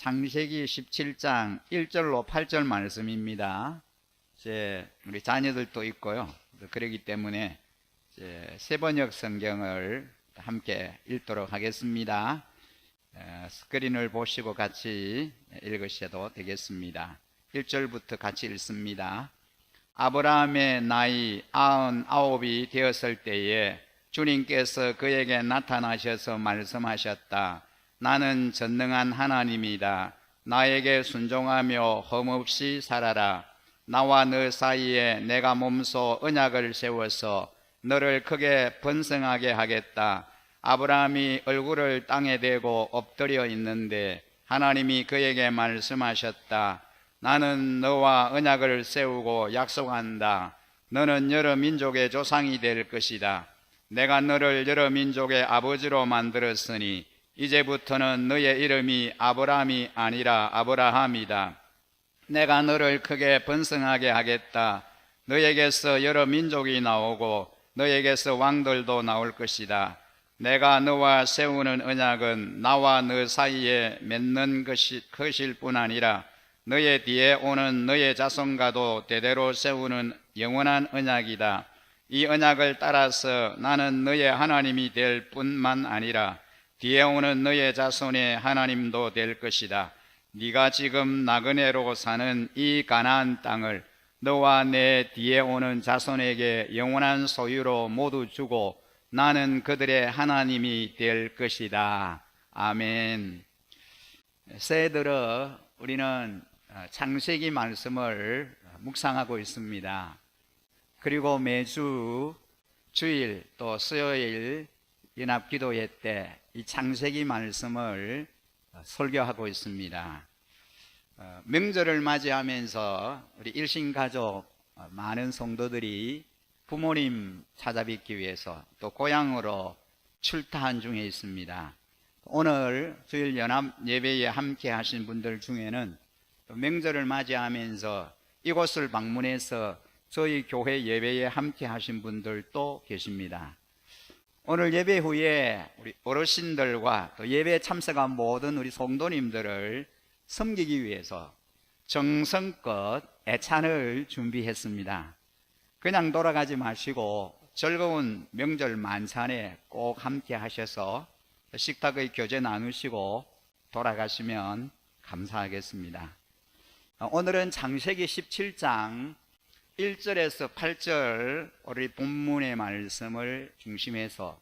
창세기 17장 1절로 8절 말씀입니다. 우리 자녀들도 있고요. 그렇기 때문에 세번역 성경을 함께 읽도록 하겠습니다. 스크린을 보시고 같이 읽으셔도 되겠습니다. 1절부터 같이 읽습니다. 아브라함의 나이 99이 되었을 때에 주님께서 그에게 나타나셔서 말씀하셨다. 나는 전능한 하나님이다. 나에게 순종하며 험없이 살아라. 나와 너 사이에 내가 몸소 언약을 세워서 너를 크게 번성하게 하겠다. 아브라함이 얼굴을 땅에 대고 엎드려 있는데 하나님이 그에게 말씀하셨다. 나는 너와 언약을 세우고 약속한다. 너는 여러 민족의 조상이 될 것이다. 내가 너를 여러 민족의 아버지로 만들었으니 이제부터는 너의 이름이 아브라함이 아니라 아브라함이다. 내가 너를 크게 번성하게 하겠다. 너에게서 여러 민족이 나오고 너에게서 왕들도 나올 것이다. 내가 너와 세우는 언약은 나와 너 사이에 맺는 것일 뿐 아니라 너의 뒤에 오는 너의 자손과도 대대로 세우는 영원한 언약이다. 이 언약을 따라서 나는 너의 하나님이 될 뿐만 아니라 뒤에 오는 너의 자손의 하나님도 될 것이다. 네가 지금 나그네로 사는 이 가나안 땅을 너와 내 뒤에 오는 자손에게 영원한 소유로 모두 주고 나는 그들의 하나님이 될 것이다. 아멘. 새해 들어 우리는 창세기 말씀을 묵상하고 있습니다. 그리고 매주 주일 또 수요일 연합기도회 때 이 창세기 말씀을 설교하고 있습니다. 명절을 맞이하면서 우리 일신가족 많은 성도들이 부모님 찾아뵙기 위해서 또 고향으로 출타한 중에 있습니다. 오늘 주일 연합 예배에 함께 하신 분들 중에는 명절을 맞이하면서 이곳을 방문해서 저희 교회 예배에 함께 하신 분들도 계십니다. 오늘 예배 후에 우리 어르신들과 또 예배에 참석한 모든 우리 성도님들을 섬기기 위해서 정성껏 애찬을 준비했습니다. 그냥 돌아가지 마시고 즐거운 명절 만찬에 꼭 함께 하셔서 식탁의 교제 나누시고 돌아가시면 감사하겠습니다. 오늘은 창세기 17장 1절에서 8절 우리 본문의 말씀을 중심해서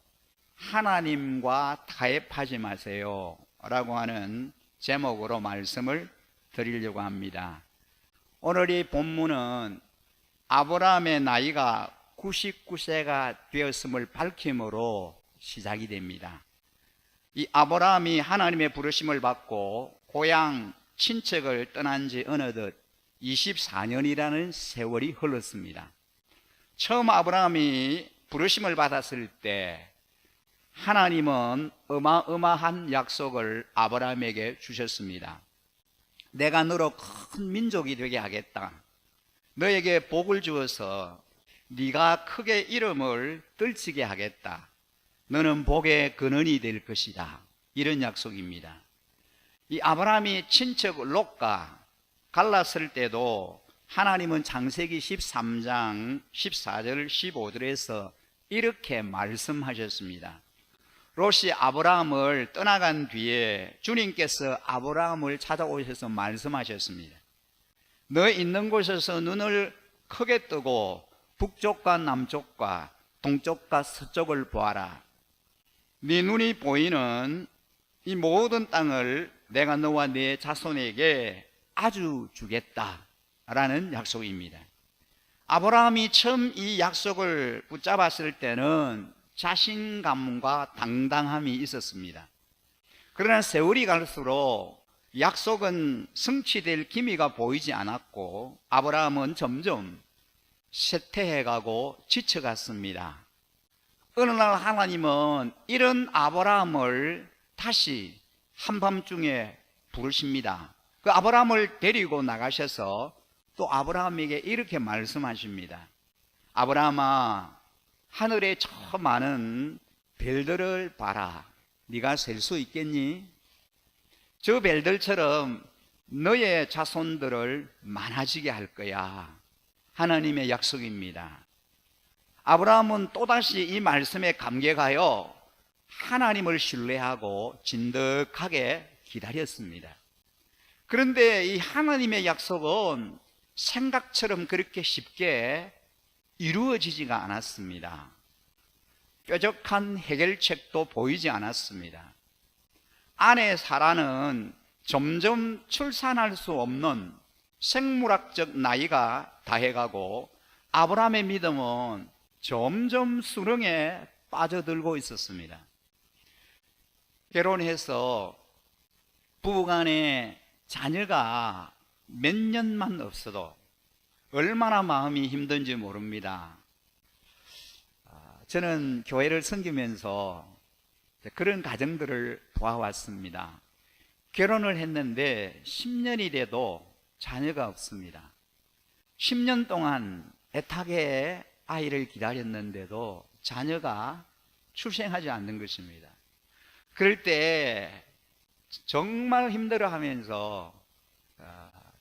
하나님과 타협하지 마세요 라고 하는 제목으로 말씀을 드리려고 합니다. 오늘 이 본문은 아브라함의 나이가 99세가 되었음을 밝힘으로 시작이 됩니다. 이 아브라함이 하나님의 부르심을 받고 고향 친척을 떠난 지 어느덧 24년이라는 세월이 흘렀습니다. 처음 아브라함이 부르심을 받았을 때 하나님은 어마어마한 약속을 아브라함에게 주셨습니다. 내가 너로 큰 민족이 되게 하겠다. 너에게 복을 주어서 네가 크게 이름을 떨치게 하겠다. 너는 복의 근원이 될 것이다. 이런 약속입니다. 이 아브라함이 친척 롯과 갈랐을 때도 하나님은 창세기 13장 14절 15절에서 이렇게 말씀하셨습니다. 롯이 아브라함을 떠나간 뒤에 주님께서 아브라함을 찾아오셔서 말씀하셨습니다. 너 있는 곳에서 눈을 크게 뜨고 북쪽과 남쪽과 동쪽과 서쪽을 보아라. 네 눈이 보이는 이 모든 땅을 내가 너와 네 자손에게 아주 주겠다라는 약속입니다. 아브라함이 처음 이 약속을 붙잡았을 때는 자신감과 당당함이 있었습니다. 그러나 세월이 갈수록 약속은 성취될 기미가 보이지 않았고 아브라함은 점점 쇠퇴해가고 지쳐갔습니다. 어느 날 하나님은 이런 아브라함을 다시 한밤중에 부르십니다. 그 아브라함을 데리고 나가셔서 또 아브라함에게 이렇게 말씀하십니다. 아브라함아, 하늘에 저 많은 별들을 봐라. 네가 셀 수 있겠니? 저 벨들처럼 너의 자손들을 많아지게 할 거야. 하나님의 약속입니다. 아브라함은 또다시 이 말씀에 감격하여 하나님을 신뢰하고 진득하게 기다렸습니다. 그런데 이 하나님의 약속은 생각처럼 그렇게 쉽게 이루어지지가 않았습니다. 뾰족한 해결책도 보이지 않았습니다. 아내 사라는 점점 출산할 수 없는 생물학적 나이가 다해가고 아브라함의 믿음은 점점 수렁에 빠져들고 있었습니다. 결혼해서 부부간에 자녀가 몇 년만 없어도 얼마나 마음이 힘든지 모릅니다. 저는 교회를 섬기면서 그런 가정들을 도와왔습니다. 결혼을 했는데 10년이 돼도 자녀가 없습니다. 10년 동안 애타게 아이를 기다렸는데도 자녀가 출생하지 않는 것입니다. 그럴 때 정말 힘들어하면서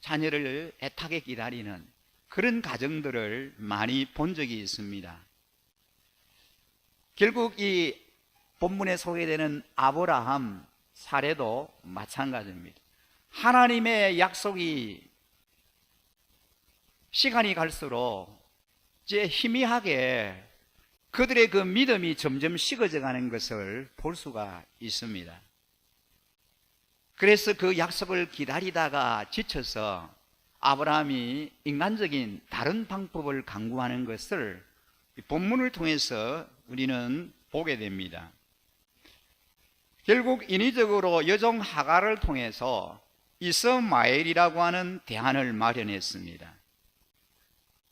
자녀를 애타게 기다리는 그런 가정들을 많이 본 적이 있습니다. 결국 이 본문에 소개되는 아브라함 사례도 마찬가지입니다. 하나님의 약속이 시간이 갈수록 이제 희미하게 그들의 그 믿음이 점점 식어져 가는 것을 볼 수가 있습니다. 그래서 그 약속을 기다리다가 지쳐서 아브라함이 인간적인 다른 방법을 강구하는 것을 본문을 통해서 우리는 보게 됩니다. 결국 인위적으로 여종 하갈을 통해서 이스마엘이라고 하는 대안을 마련했습니다.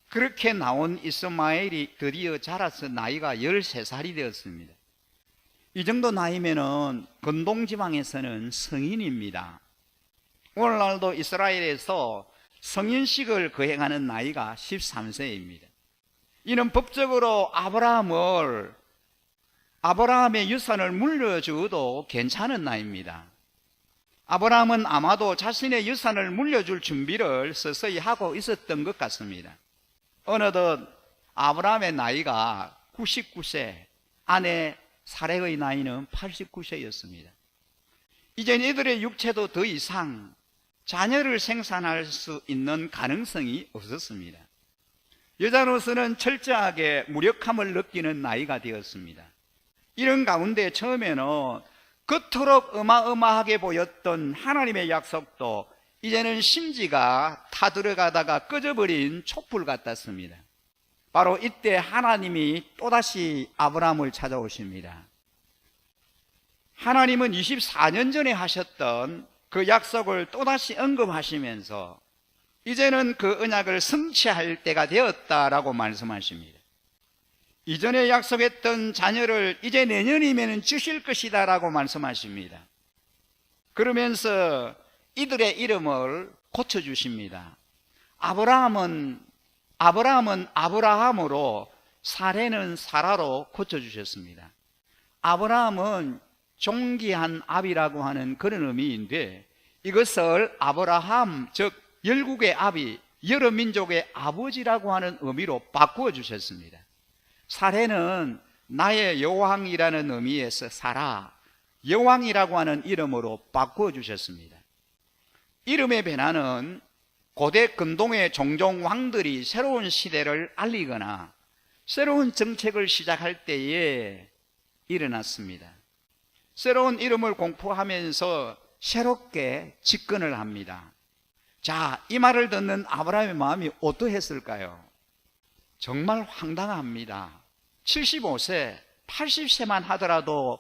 그렇게 나온 이스마엘이 드디어 자라서 나이가 13살이 되었습니다. 이 정도 나이면은 근동지방에서는 성인입니다. 오늘날도 이스라엘에서 성인식을 거행하는 나이가 13세입니다. 이는 법적으로 아브라함의 유산을 물려주어도 괜찮은 나이입니다. 아브라함은 아마도 자신의 유산을 물려줄 준비를 서서히 하고 있었던 것 같습니다. 어느덧 아브라함의 나이가 99세, 아내 사례의 나이는 89세였습니다. 이젠 이들의 육체도 더 이상 자녀를 생산할 수 있는 가능성이 없었습니다. 여자로서는 철저하게 무력함을 느끼는 나이가 되었습니다. 이런 가운데 처음에는 그토록 어마어마하게 보였던 하나님의 약속도 이제는 심지가 타들어가다가 꺼져버린 촛불 같았습니다. 바로 이때 하나님이 또다시 아브라함을 찾아오십니다. 하나님은 24년 전에 하셨던 그 약속을 또다시 언급하시면서 이제는 그 언약을 성취할 때가 되었다라고 말씀하십니다. 이전에 약속했던 자녀를 이제 내년이면 주실 것이다 라고 말씀하십니다. 그러면서 이들의 이름을 고쳐주십니다. 아브라함은 아브라함으로, 사레는 사라로 고쳐주셨습니다. 아브라함은 존귀한 아비라고 하는 그런 의미인데, 이것을 아브라함, 즉 열국의 아비, 여러 민족의 아버지라고 하는 의미로 바꾸어 주셨습니다. 사레는 나의 여왕이라는 의미에서 사라, 여왕이라고 하는 이름으로 바꾸어 주셨습니다. 이름의 변화는 고대 근동의 종종 왕들이 새로운 시대를 알리거나 새로운 정책을 시작할 때에 일어났습니다. 새로운 이름을 공포하면서 새롭게 집권을 합니다. 자, 이 말을 듣는 아브라함의 마음이 어떠했을까요? 정말 황당합니다. 75세, 80세만 하더라도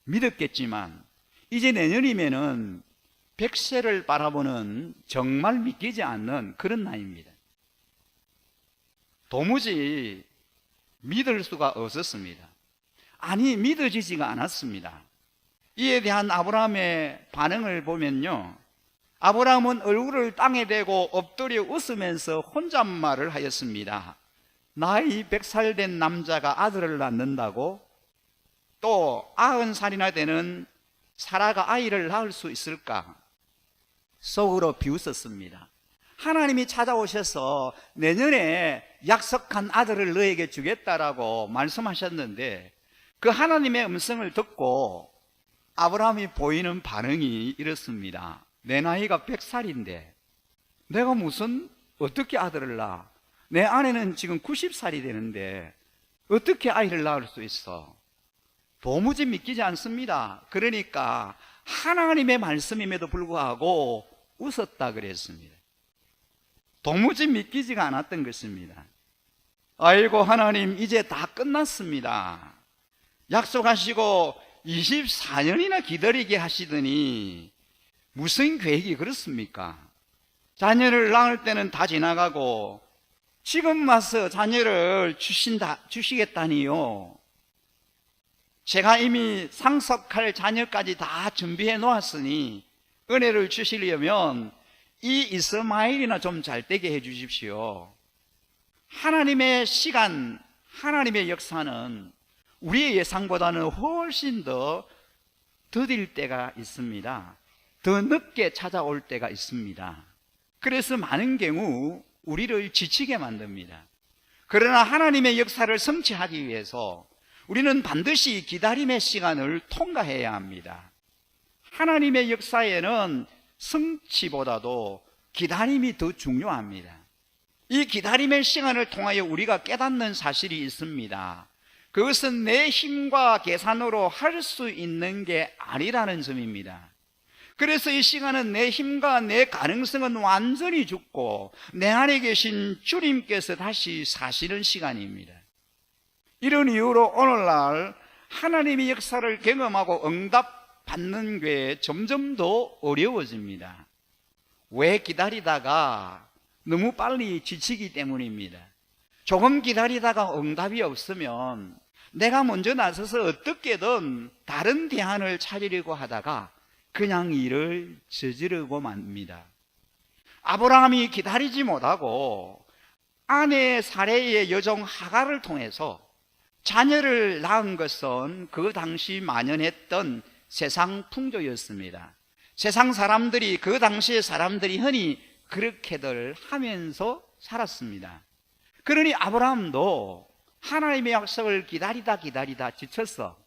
믿었겠지만 이제 내년이면은 100세를 바라보는 정말 믿기지 않는 그런 나이입니다. 도무지 믿을 수가 없었습니다. 아니, 믿어지지가 않았습니다. 이에 대한 아브라함의 반응을 보면요, 아브라함은 얼굴을 땅에 대고 엎드려 웃으면서 혼잣말을 하였습니다. 나이 100살 된 남자가 아들을 낳는다고? 또 90살이나 되는 사라가 아이를 낳을 수 있을까? 속으로 비웃었습니다. 하나님이 찾아오셔서 내년에 약속한 아들을 너에게 주겠다라고 말씀하셨는데 그 하나님의 음성을 듣고 아브라함이 보이는 반응이 이렇습니다. 내 나이가 100살인데 내가 무슨 어떻게 아들을 낳아? 내 아내는 지금 90살이 되는데 어떻게 아이를 낳을 수 있어? 도무지 믿기지 않습니다. 그러니까 하나님의 말씀임에도 불구하고 웃었다 그랬습니다. 도무지 믿기지가 않았던 것입니다. 아이고 하나님 이제 다 끝났습니다. 약속하시고 24년이나 기다리게 하시더니 무슨 계획이 그렇습니까? 자녀를 낳을 때는 다 지나가고 지금 와서 자녀를 주시겠다니요. 제가 이미 상속할 자녀까지 다 준비해 놓았으니 은혜를 주시려면 이 이스마엘이나 좀 잘 되게 해 주십시오. 하나님의 시간, 하나님의 역사는 우리의 예상보다는 훨씬 더 더딜 때가 있습니다. 더 늦게 찾아올 때가 있습니다. 그래서 많은 경우 우리를 지치게 만듭니다. 그러나 하나님의 역사를 성취하기 위해서 우리는 반드시 기다림의 시간을 통과해야 합니다. 하나님의 역사에는 성취보다도 기다림이 더 중요합니다. 이 기다림의 시간을 통하여 우리가 깨닫는 사실이 있습니다. 그것은 내 힘과 계산으로 할 수 있는 게 아니라는 점입니다. 그래서 이 시간은 내 힘과 내 가능성은 완전히 죽고 내 안에 계신 주님께서 다시 사시는 시간입니다. 이런 이유로 오늘날 하나님의 역사를 경험하고 응답받는 게 점점 더 어려워집니다. 왜 기다리다가 너무 빨리 지치기 때문입니다. 조금 기다리다가 응답이 없으면 내가 먼저 나서서 어떻게든 다른 대안을 찾으려고 하다가 그냥 일을 저지르고 맙니다. 아브라함이 기다리지 못하고 아내 사레의 여종 하갈을 통해서 자녀를 낳은 것은 그 당시 만연했던 세상 풍조였습니다. 세상 사람들이, 그 당시의 사람들이 흔히 그렇게들 하면서 살았습니다. 그러니 아브라함도 하나님의 약속을 기다리다 지쳤어.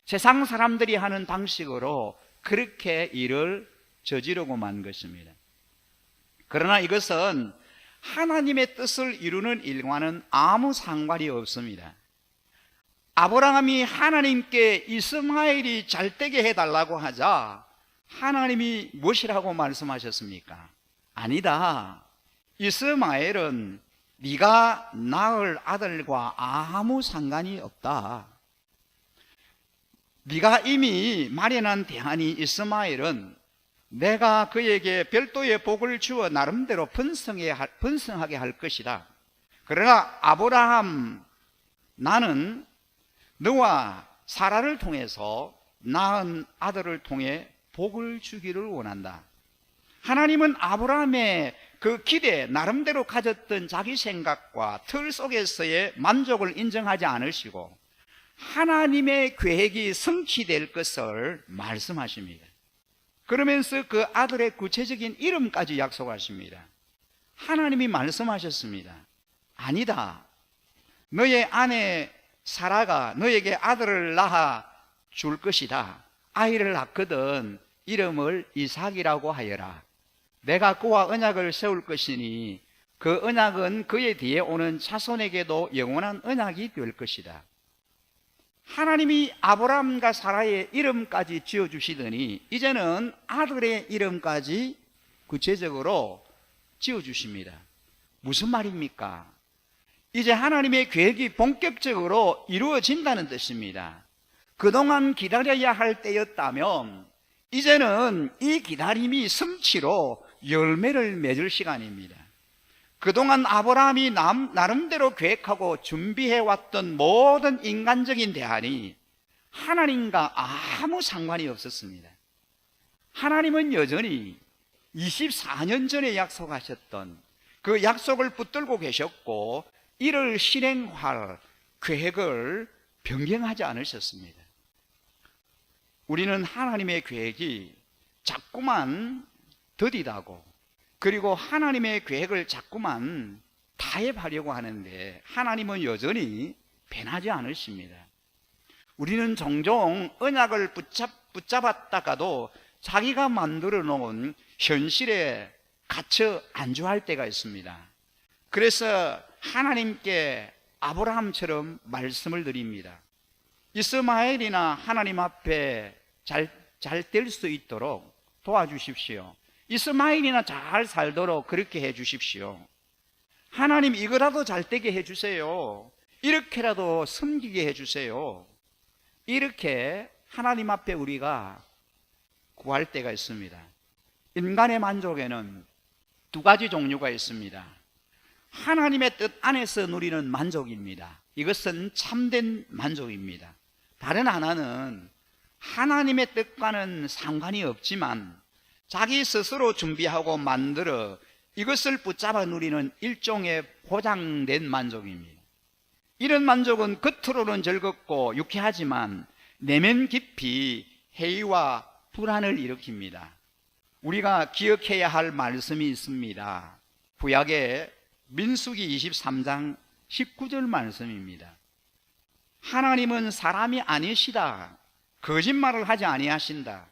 세상 사람들이 하는 방식으로 그렇게 일을 저지르고 만 것입니다. 그러나 이것은 하나님의 뜻을 이루는 일과는 아무 상관이 없습니다. 아브라함이 하나님께 이스마엘이 잘 되게 해달라고 하자 하나님이 무엇이라고 말씀하셨습니까? 아니다. 이스마엘은 네가 낳을 아들과 아무 상관이 없다. 네가 이미 마련한 대안이 이스마엘은 내가 그에게 별도의 복을 주어 나름대로 번성하게 할 것이다. 그러나 아브라함, 나는 너와 사라를 통해서 낳은 아들을 통해 복을 주기를 원한다. 하나님은 아브라함의 그 기대, 나름대로 가졌던 자기 생각과 틀 속에서의 만족을 인정하지 않으시고 하나님의 계획이 성취될 것을 말씀하십니다. 그러면서 그 아들의 구체적인 이름까지 약속하십니다. 하나님이 말씀하셨습니다. 아니다. 너의 아내 사라가 너에게 아들을 낳아 줄 것이다. 아이를 낳거든 이름을 이삭이라고 하여라. 내가 그와 언약을 세울 것이니 그 언약은 그의 뒤에 오는 자손에게도 영원한 언약이 될 것이다. 하나님이 아브라함과 사라의 이름까지 지어주시더니 이제는 아들의 이름까지 구체적으로 지어주십니다. 무슨 말입니까? 이제 하나님의 계획이 본격적으로 이루어진다는 뜻입니다. 그동안 기다려야 할 때였다면 이제는 이 기다림이 성취로 열매를 맺을 시간입니다. 그동안 아브라함이 나름대로 계획하고 준비해왔던 모든 인간적인 대안이 하나님과 아무 상관이 없었습니다. 하나님은 여전히 24년 전에 약속하셨던 그 약속을 붙들고 계셨고 이를 실행할 계획을 변경하지 않으셨습니다. 우리는 하나님의 계획이 자꾸만 더디다고, 그리고 하나님의 계획을 자꾸만 타협하려고 하는데 하나님은 여전히 변하지 않으십니다. 우리는 종종 언약을 붙잡았다가도 자기가 만들어 놓은 현실에 갇혀 안주할 때가 있습니다. 그래서 하나님께 아브라함처럼 말씀을 드립니다. 이스마엘이나 하나님 앞에 잘 될 수 있도록 도와주십시오. 이스마엘이나 잘 살도록 그렇게 해 주십시오. 하나님 이거라도 잘 되게 해 주세요. 이렇게라도 섬기게 해 주세요. 이렇게 하나님 앞에 우리가 구할 때가 있습니다. 인간의 만족에는 두 가지 종류가 있습니다. 하나님의 뜻 안에서 누리는 만족입니다. 이것은 참된 만족입니다. 다른 하나는 하나님의 뜻과는 상관이 없지만 자기 스스로 준비하고 만들어 이것을 붙잡아 누리는 일종의 보장된 만족입니다. 이런 만족은 겉으로는 즐겁고 유쾌하지만 내면 깊이 해이와 불안을 일으킵니다. 우리가 기억해야 할 말씀이 있습니다. 구약의 민수기 23장 19절 말씀입니다. 하나님은 사람이 아니시다. 거짓말을 하지 아니하신다.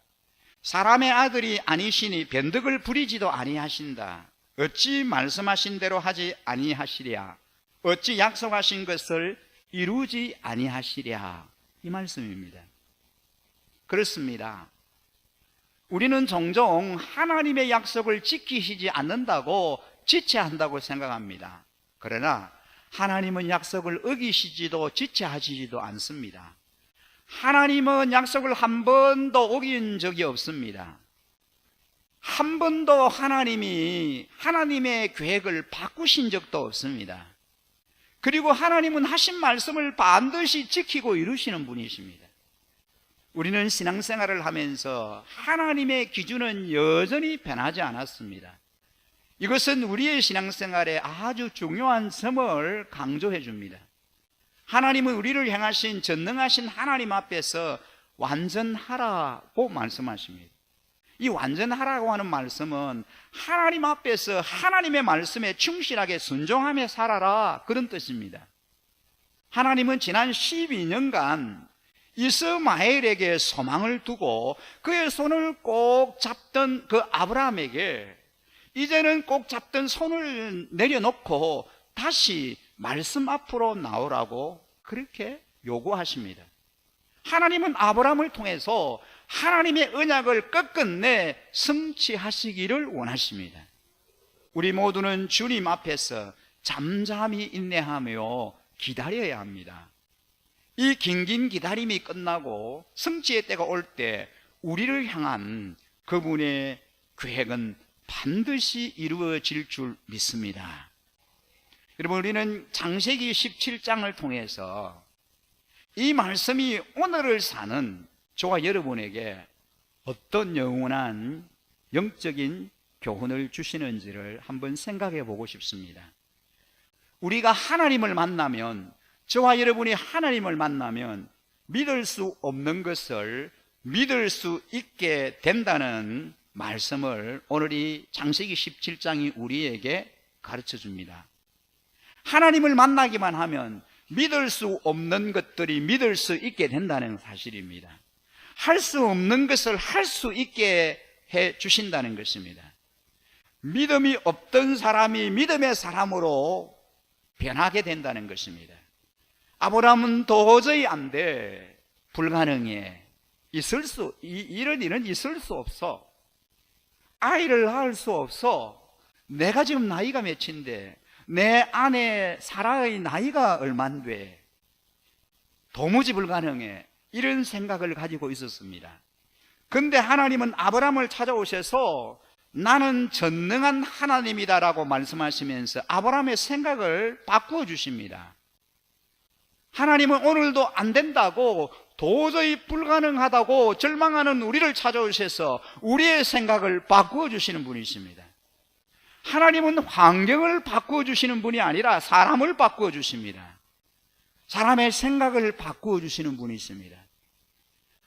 사람의 아들이 아니시니 변덕을 부리지도 아니하신다. 어찌 말씀하신 대로 하지 아니하시랴. 어찌 약속하신 것을 이루지 아니하시랴. 이 말씀입니다. 그렇습니다. 우리는 종종 하나님의 약속을 지키시지 않는다고 지체한다고 생각합니다. 그러나 하나님은 약속을 어기시지도 지체하시지도 않습니다. 하나님은 약속을 한 번도 어긴 적이 없습니다. 한 번도 하나님이 하나님의 계획을 바꾸신 적도 없습니다. 그리고 하나님은 하신 말씀을 반드시 지키고 이루시는 분이십니다. 우리는 신앙생활을 하면서 하나님의 기준은 여전히 변하지 않았습니다. 이것은 우리의 신앙생활에 아주 중요한 점을 강조해 줍니다. 하나님은 우리를 향하신 전능하신 하나님 앞에서 완전하라고 말씀하십니다. 이 완전하라고 하는 말씀은 하나님 앞에서 하나님의 말씀에 충실하게 순종하며 살아라, 그런 뜻입니다. 하나님은 지난 12년간 이스마엘에게 소망을 두고 그의 손을 꼭 잡던 그 아브라함에게 이제는 꼭 잡던 손을 내려놓고 다시 말씀 앞으로 나오라고 그렇게 요구하십니다. 하나님은 아브라함을 통해서 하나님의 언약을 끝끝내 성취하시기를 원하십니다. 우리 모두는 주님 앞에서 잠잠히 인내하며 기다려야 합니다. 이 긴긴 기다림이 끝나고 성취의 때가 올 때 우리를 향한 그분의 계획은 반드시 이루어질 줄 믿습니다. 여러분, 우리는 창세기 17장을 통해서 이 말씀이 오늘을 사는 저와 여러분에게 어떤 영원한 영적인 교훈을 주시는지를 한번 생각해 보고 싶습니다. 우리가 하나님을 만나면, 저와 여러분이 하나님을 만나면 믿을 수 없는 것을 믿을 수 있게 된다는 말씀을 오늘 이 창세기 17장이 우리에게 가르쳐 줍니다. 하나님을 만나기만 하면 믿을 수 없는 것들이 믿을 수 있게 된다는 사실입니다. 할 수 없는 것을 할 수 있게 해 주신다는 것입니다. 믿음이 없던 사람이 믿음의 사람으로 변하게 된다는 것입니다. 아브라함은 도저히 안 돼, 불가능해, 이런 일은 있을 수 없어, 아이를 낳을 수 없어, 내가 지금 나이가 몇인데 내 아내 사라의 나이가 얼만데 도무지 불가능해, 이런 생각을 가지고 있었습니다. 그런데 하나님은 아브라함을 찾아오셔서 나는 전능한 하나님이다라고 말씀하시면서 아브라함의 생각을 바꾸어 주십니다. 하나님은 오늘도 안 된다고, 도저히 불가능하다고 절망하는 우리를 찾아오셔서 우리의 생각을 바꾸어 주시는 분이십니다. 하나님은 환경을 바꾸어 주시는 분이 아니라 사람을 바꾸어 주십니다. 사람의 생각을 바꾸어 주시는 분이십니다.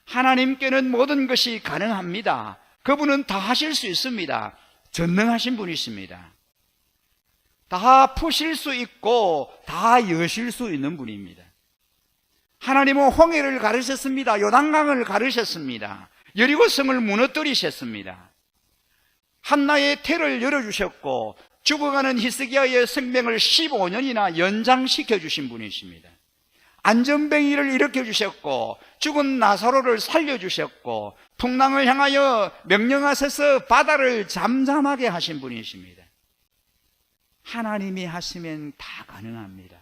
하나님께는 모든 것이 가능합니다. 그분은 다 하실 수 있습니다. 전능하신 분이십니다. 다 푸실 수 있고 다 여실 수 있는 분입니다. 하나님은 홍해를 가르셨습니다. 요단강을 가르셨습니다. 여리고성을 무너뜨리셨습니다. 한나의 태를 열어주셨고 죽어가는 히스기야의 생명을 15년이나 연장시켜 주신 분이십니다. 안전뱅이를 일으켜 주셨고 죽은 나사로를 살려주셨고 풍랑을 향하여 명령하셔서 바다를 잠잠하게 하신 분이십니다. 하나님이 하시면 다 가능합니다.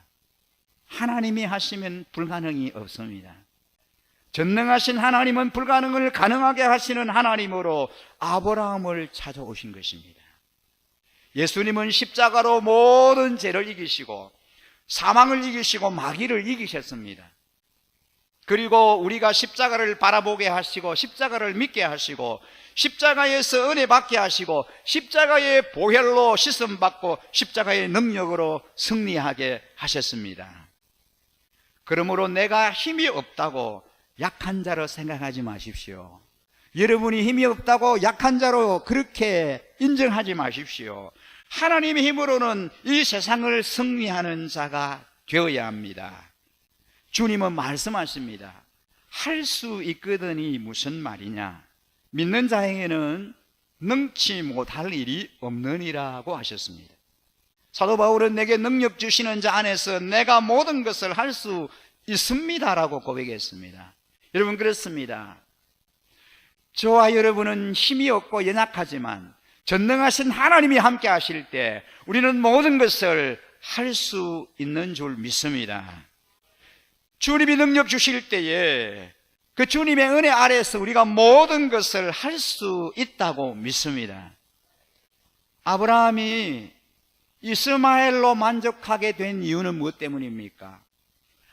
하나님이 하시면 불가능이 없습니다. 전능하신 하나님은 불가능을 가능하게 하시는 하나님으로 아브라함을 찾아오신 것입니다. 예수님은 십자가로 모든 죄를 이기시고 사망을 이기시고 마귀를 이기셨습니다. 그리고 우리가 십자가를 바라보게 하시고 십자가를 믿게 하시고 십자가에서 은혜 받게 하시고 십자가의 보혈로 씻음 받고 십자가의 능력으로 승리하게 하셨습니다. 그러므로 내가 힘이 없다고 약한 자로 생각하지 마십시오. 여러분이 힘이 없다고 약한 자로 그렇게 인정하지 마십시오. 하나님의 힘으로는 이 세상을 승리하는 자가 되어야 합니다. 주님은 말씀하십니다. 할 수 있거든이 무슨 말이냐? 믿는 자에게는 능치 못할 일이 없느니라고 하셨습니다. 사도 바울은 내게 능력 주시는 자 안에서 내가 모든 것을 할 수 있습니다라고 고백했습니다. 여러분, 그렇습니다. 저와 여러분은 힘이 없고 연약하지만 전능하신 하나님이 함께 하실 때 우리는 모든 것을 할 수 있는 줄 믿습니다. 주님이 능력 주실 때에 그 주님의 은혜 아래에서 우리가 모든 것을 할 수 있다고 믿습니다. 아브라함이 이스마엘로 만족하게 된 이유는 무엇 때문입니까?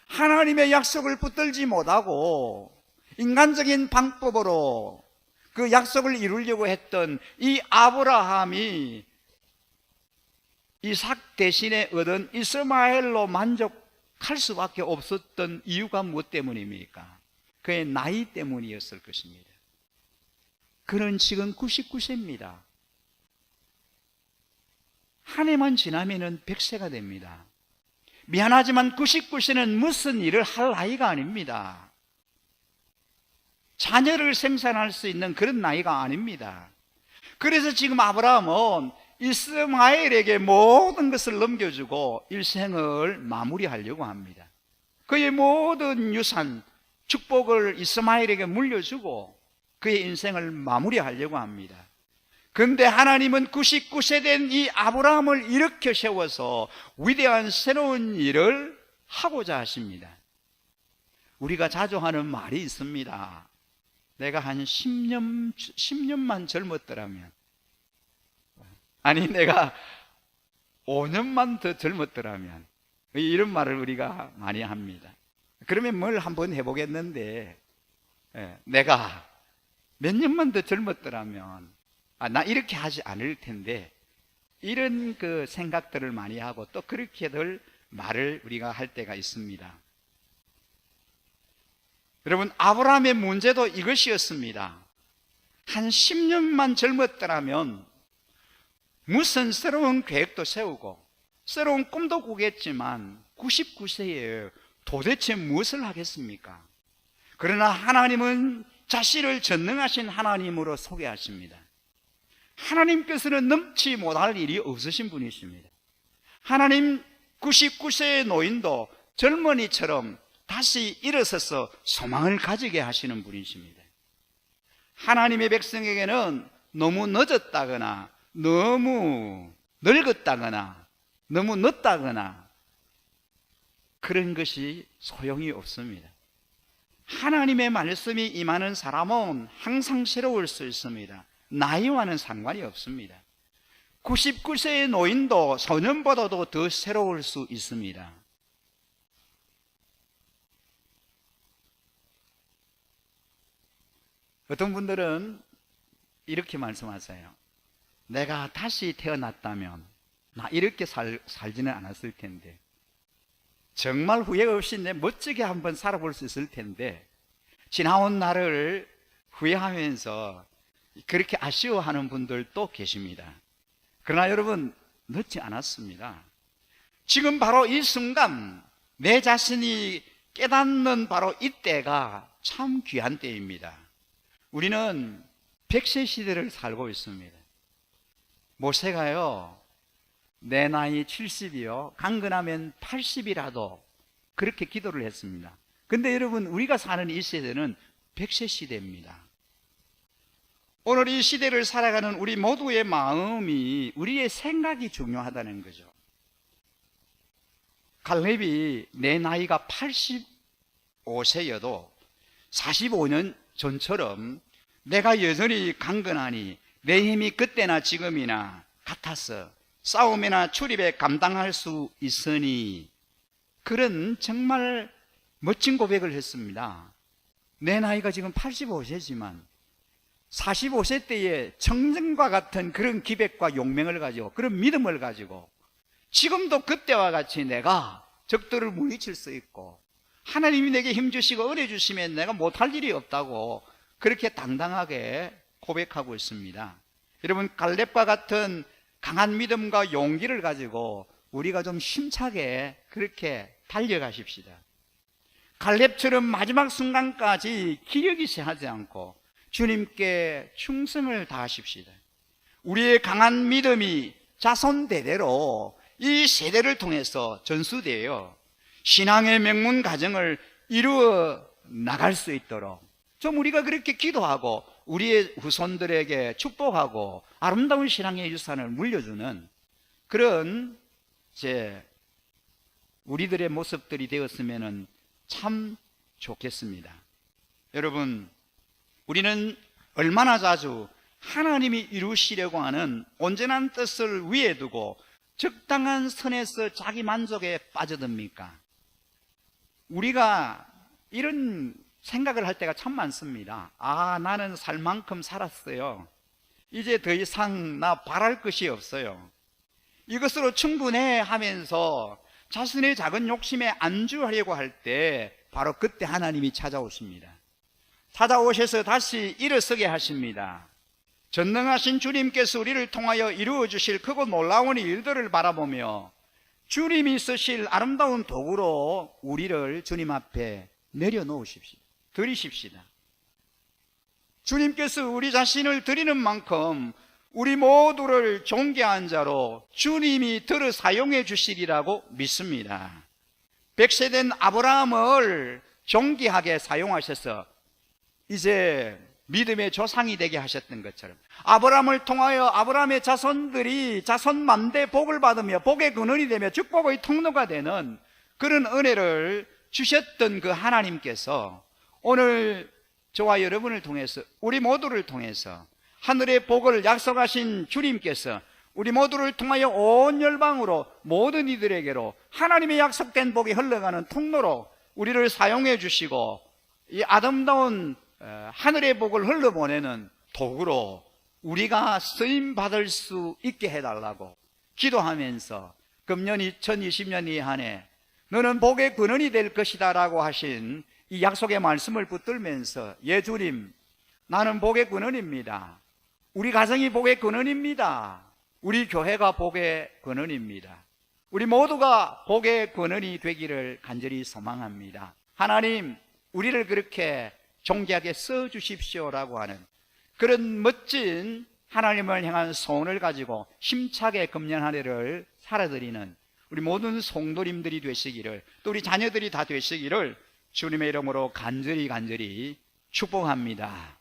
하나님의 약속을 붙들지 못하고 인간적인 방법으로 그 약속을 이루려고 했던 이 아브라함이 이삭 대신에 얻은 이스마엘로 만족할 수밖에 없었던 이유가 무엇 때문입니까? 그의 나이 때문이었을 것입니다. 그는 지금 99세입니다. 한 해만 지나면 100세가 됩니다. 미안하지만 99세는 무슨 일을 할 나이가 아닙니다. 자녀를 생산할 수 있는 그런 나이가 아닙니다. 그래서 지금 아브라함은 이스마엘에게 모든 것을 넘겨주고 일생을 마무리하려고 합니다. 그의 모든 유산, 축복을 이스마엘에게 물려주고 그의 인생을 마무리하려고 합니다. 그런데 하나님은 99세 된 이 아브라함을 일으켜 세워서 위대한 새로운 일을 하고자 하십니다. 우리가 자주 하는 말이 있습니다. 내가 한 10년만 젊었더라면, 아니 내가 5년만 더 젊었더라면, 이런 말을 우리가 많이 합니다. 그러면 뭘 한번 해보겠는데, 내가 몇 년만 더 젊었더라면 나 이렇게 하지 않을 텐데, 이런 그 생각들을 많이 하고 또 그렇게들 말을 우리가 할 때가 있습니다. 여러분, 아브라함의 문제도 이것이었습니다. 한 10년만 젊었더라면 무슨 새로운 계획도 세우고 새로운 꿈도 꾸겠지만 99세에 도대체 무엇을 하겠습니까? 그러나 하나님은 자신을 전능하신 하나님으로 소개하십니다. 하나님께서는 넘지 못할 일이 없으신 분이십니다. 하나님 99세의 노인도 젊은이처럼 다시 일어서서 소망을 가지게 하시는 분이십니다. 하나님의 백성에게는 너무 늦었다거나 너무 늙었다거나 너무 늦다거나 그런 것이 소용이 없습니다. 하나님의 말씀이 임하는 사람은 항상 새로울 수 있습니다. 나이와는 상관이 없습니다. 99세의 노인도 소년보다도 더 새로울 수 있습니다. 어떤 분들은 이렇게 말씀하세요. 내가 다시 태어났다면 나 이렇게 살지는 않았을 텐데, 정말 후회 없이 내 멋지게 한번 살아볼 수 있을 텐데, 지나온 날을 후회하면서 그렇게 아쉬워하는 분들도 계십니다. 그러나 여러분, 늦지 않았습니다. 지금 바로 이 순간 내 자신이 깨닫는 바로 이때가 참 귀한 때입니다. 우리는 100세 시대를 살고 있습니다. 모세가요, 내 나이 70이요, 강건하면 80이라도 그렇게 기도를 했습니다. 근데 여러분, 우리가 사는 이 시대는 100세 시대입니다. 오늘 이 시대를 살아가는 우리 모두의 마음이, 우리의 생각이 중요하다는 거죠. 갈렙이 내 나이가 85세여도 45년 전처럼 내가 여전히 강건하니 내 힘이 그때나 지금이나 같아서 싸움이나 출입에 감당할 수 있으니, 그런 정말 멋진 고백을 했습니다. 내 나이가 지금 85세지만 45세 때의 청정과 같은 그런 기백과 용맹을 가지고, 그런 믿음을 가지고 지금도 그때와 같이 내가 적들을 물리칠 수 있고, 하나님이 내게 힘주시고 은혜 주시면 내가 못할 일이 없다고 그렇게 당당하게 고백하고 있습니다. 여러분, 갈렙과 같은 강한 믿음과 용기를 가지고 우리가 좀 힘차게 그렇게 달려가십시다. 갈렙처럼 마지막 순간까지 기력이 세하지 않고 주님께 충성을 다하십시다. 우리의 강한 믿음이 자손 대대로 이 세대를 통해서 전수되어 신앙의 명문 가정을 이루어 나갈 수 있도록 좀 우리가 그렇게 기도하고 우리의 후손들에게 축복하고 아름다운 신앙의 유산을 물려주는 그런 우리들의 모습들이 되었으면 참 좋겠습니다. 여러분, 우리는 얼마나 자주 하나님이 이루시려고 하는 온전한 뜻을 위에 두고 적당한 선에서 자기 만족에 빠져듭니까? 우리가 이런 생각을 할 때가 참 많습니다. 나는 살 만큼 살았어요. 이제 더 이상 나 바랄 것이 없어요. 이것으로 충분해 하면서 자신의 작은 욕심에 안주하려고 할 때 바로 그때 하나님이 찾아오십니다. 찾아오셔서 다시 일어서게 하십니다. 전능하신 주님께서 우리를 통하여 이루어 주실 크고 놀라운 일들을 바라보며 주님이 쓰실 아름다운 도구로 우리를 주님 앞에 내려놓으십시오. 드리십시다. 주님께서 우리 자신을 드리는 만큼 우리 모두를 존귀한 자로 주님이 들어 사용해 주시리라고 믿습니다. 100세 된 아브라함을 존귀하게 사용하셔서 이제 믿음의 조상이 되게 하셨던 것처럼 아브라함을 통하여 아브라함의 자손들이 자손만대 복을 받으며 복의 근원이 되며 축복의 통로가 되는 그런 은혜를 주셨던 그 하나님께서 오늘 저와 여러분을 통해서, 우리 모두를 통해서 하늘의 복을 약속하신 주님께서 우리 모두를 통하여 온 열방으로 모든 이들에게로 하나님의 약속된 복이 흘러가는 통로로 우리를 사용해 주시고 이 아름다운 하늘의 복을 흘러보내는 도구로 우리가 쓰임받을 수 있게 해달라고 기도하면서 금년 2020년 이 한 해 너는 복의 근원이 될 것이다 라고 하신 이 약속의 말씀을 붙들면서, 예 주님, 나는 복의 근원입니다. 우리 가정이 복의 근원입니다. 우리 교회가 복의 근원입니다. 우리 모두가 복의 근원이 되기를 간절히 소망합니다. 하나님, 우리를 그렇게 존귀하게 써주십시오라고 하는 그런 멋진 하나님을 향한 소원을 가지고 힘차게 금년 한 해를 살아드리는 우리 모든 성도님들이 되시기를, 또 우리 자녀들이 다 되시기를 주님의 이름으로 간절히 축복합니다.